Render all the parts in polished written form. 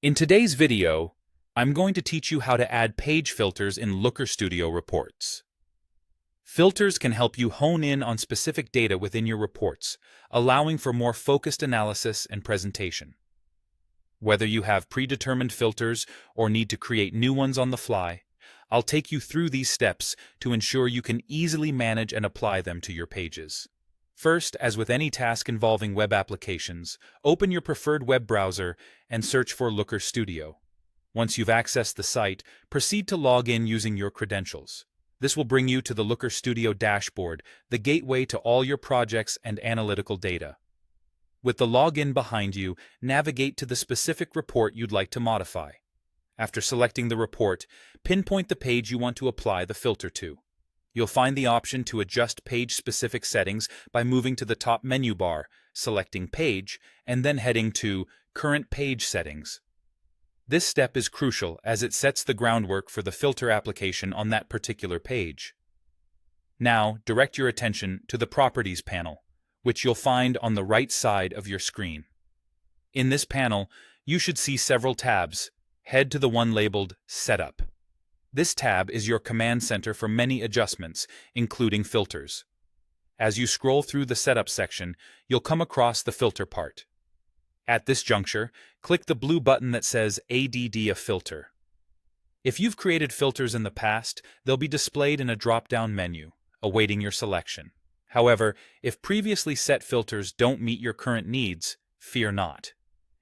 In today's video, I'm going to teach you how to add page filters in Looker Studio reports. Filters can help you hone in on specific data within your reports, allowing for more focused analysis and presentation. Whether you have predetermined filters or need to create new ones on the fly, I'll take you through these steps to ensure you can easily manage and apply them to your pages. First, as with any task involving web applications, open your preferred web browser and search for Looker Studio. Once you've accessed the site, proceed to log in using your credentials. This will bring you to the Looker Studio dashboard, the gateway to all your projects and analytical data. With the login behind you, navigate to the specific report you'd like to modify. After selecting the report, pinpoint the page you want to apply the filter to. You'll find the option to adjust page-specific settings by moving to the top menu bar, selecting Page, and then heading to Current Page Settings. This step is crucial as it sets the groundwork for the filter application on that particular page. Now, direct your attention to the Properties panel, which you'll find on the right side of your screen. In this panel, you should see several tabs. Head to the one labeled Setup. This tab is your command center for many adjustments, including filters. As you scroll through the Setup section, you'll come across the Filter part. At this juncture, click the blue button that says Add a Filter. If you've created filters in the past, they'll be displayed in a drop-down menu, awaiting your selection. However, if previously set filters don't meet your current needs, fear not.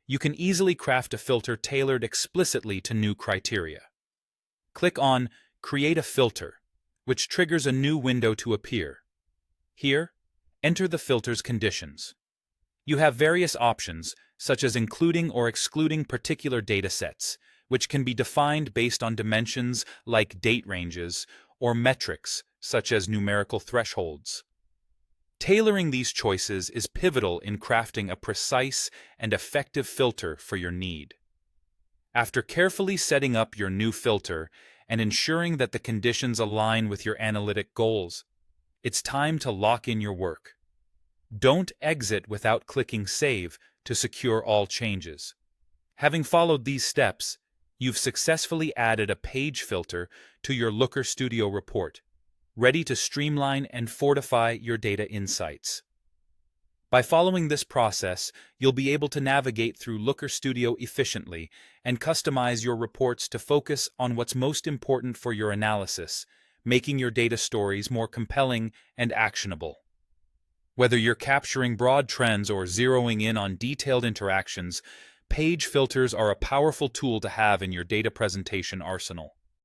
You can easily craft a filter tailored explicitly to new criteria. Click on Create a Filter, which triggers a new window to appear. Here, enter the filter's conditions. You have various options, such as including or excluding particular data sets, which can be defined based on dimensions like date ranges, or metrics, such as numerical thresholds. Tailoring these choices is pivotal in crafting a precise and effective filter for your need. After carefully setting up your new filter and ensuring that the conditions align with your analytic goals, it's time to lock in your work. Don't exit without clicking Save to secure all changes. Having followed these steps, you've successfully added a page filter to your Looker Studio report, ready to streamline and fortify your data insights. By following this process, you'll be able to navigate through Looker Studio efficiently and customize your reports to focus on what's most important for your analysis, making your data stories more compelling and actionable. Whether you're capturing broad trends or zeroing in on detailed interactions, page filters are a powerful tool to have in your data presentation arsenal.